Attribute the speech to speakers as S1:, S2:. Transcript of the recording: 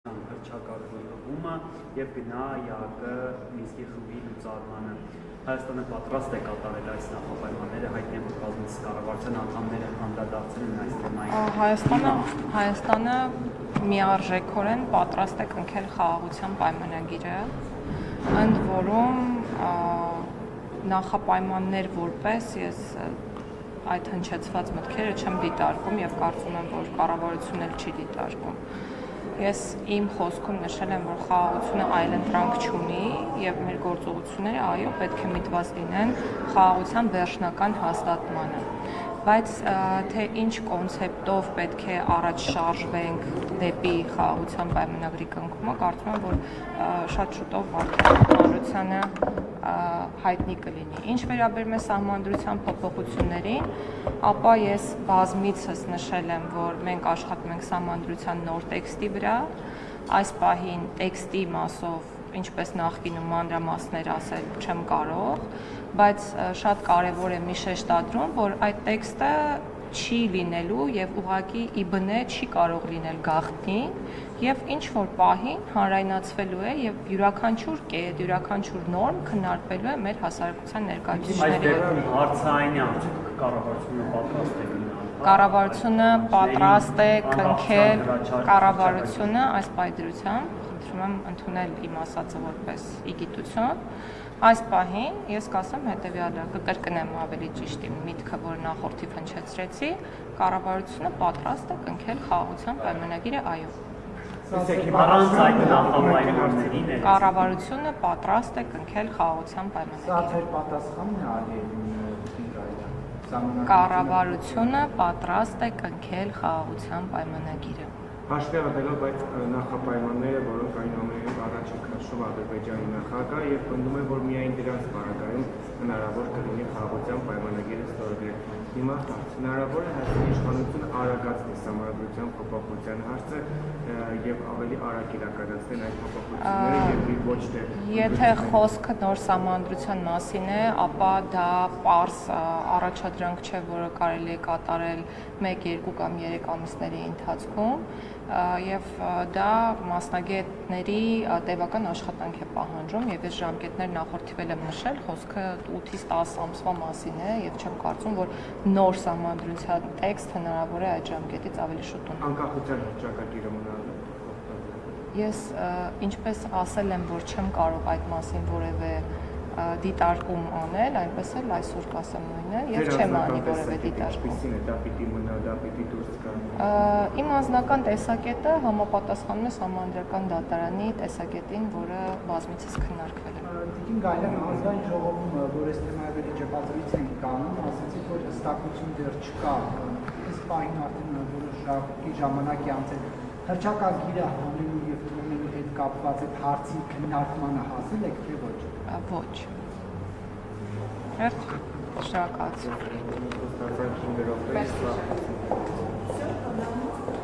S1: Հռչակագրումը եւ գնա ԵԱԿ Մինսկի խմբի լուծարմանը։ Հայաստանը պատրաստ է կատարել այս նախապայմանները, հայտնի է, որ կազմից կառավարության անդամները անդրադարձել են այս թեմային։
S2: Հայաստանը միարժեքորեն պատրաստ է կնքել խաղաղության պայմանագիրը, ընդ որում նախապայմաններ որպես ես այդ հնչեցված մտքերը չեմ դիտարկում եւ կարծում եմ, որ կառավարությունն էլ չի դիտարկում։ Ես իմ խոսքում նշել եմ, որ խաղաղությունը այլընտրանք չունի եւ մեր գործողությունները այո պետք է միտված լինեն խաղաղության վերջնական հաստատմանը, բայց թե ինչ կոնցեպտով պետք է առաջ շարժվենք դեպի խաղաղության պայմանագրի կնքումը, կարծում եմ, որ շատ շուտով հանրությանը հայտնի կլինի։ Ինչ վերաբերում է սահմանադրության փոփոխություններին, ապա ես բազմիցս նշել եմ, որ մենք աշխատում ենք սահմանադրության նոր տեքստի վրա, այս պահին տեքստի մասով, ինչպես նախկինում մանրամասներ ասել չեմ կարող, բայց շատ կարևոր է մի շեշտադրում, որ այդ տեքստը չի լինելու եւ ուղղակի իբնե չի կարող լինել գաղտնի եւ ինչ որ պահին հանրայնացվելու է եւ յուրաքանչյուր կետ, յուրաքանչյուր նորմ քննարկվելու է մեր հասարակության ներկայացուցիչների հետ։
S1: Հարցը այն է, կառավարությունը պատրաստ է կնքել
S2: կառավարությունը այս պայծրությամբ, խնդրում եմ ընդունել իմ ասածը որպես իգիտություն։ Այս պահին ես կասեմ հետեւյալը, կկրկնեմ ավելի ճիշտ իմ միտքը, որ նախորդիվ հնչեցրեցի, կառավարությունը պատրաստ է կնքել խաղաղության պայմանագիրը, այո։
S1: Առանց այդ նախապայմաններին է։
S2: Կառավարությունը պատրաստ է կնքել խաղաղության պայմանագիրը։
S3: Սա ձեր պատասխանն է Ալիևին։
S2: Կառավարությունը պատրաստ է կնքել խաղաղության պայմանագիրը։
S4: Հաշվի առնելով այդ նախապայմանները, որոնք այն ամենին առաջին քաշում Ադրբեջանի նախագահը եւ պնդում է, որ միայն դրանց բարակայում հնարավոր կլինի խաղաղության պայմանագիրը ստորագրել։ Հիմա հնարավոր է Հայաստանի իշխանությունը արագացնել սահմանադրության փոփոխության հարցը եւ ավելի արագ իրականացնել այդ փոփոխությունները եւ ոչ թե
S2: Եթե խոսքը նոր սահմանադրության մասին է, ապա դա պարզ առաջադրանք չէ, որը կարելի է կատարել 1, 2 կամ 3 ամիսների ընթացքում եւ դա մասնագետների տևական աշխատանք է պահանջում եւ այս ժամկետներ նախորդիվել եմ նշել, խոսքը 8-ից 10 ամսվա մասին է եւ չեմ կարծում, որ նոր սահմանադրության տեքստ հնարավոր է այդ ժամկետից ավելի շուտ ունենալ։
S4: Անկախության հռչակագիրը մնալ։
S2: Ես ինչպես ասել եմ, որ չեմ կարող այդ մասին որևէ դիտարկում անել, այնպես էլ այսօր կասեմ նույնը եւ չեմ անի որևէ դիտարկում։
S4: Ինչպիսին է դա պիտի մնա, դա պիտի դուրս գա։
S2: Իմ անձնական տեսակետը համապատասխանում է Սահմանադրական դատարանի տեսակետին, որը բազմիցս քննարկվել է։
S3: Տիկին Գայլյան, ազգային ժողովում, որ այս թեմայով ճեպազրույց ենք կանում, ասացիք, որ հստակություն դեռ չկա։ Այս պահին արդեն որոշակի ժամանակ է անցել։ Հռչակագիրը հանելու եւ թողնելու հետ կապված այդ հարցի քննարկմանը հասել եք թե ոչ։
S2: Ոչ։ Հերթ, շնորհակալություն։
S4: Ստացանք 5 րոպե։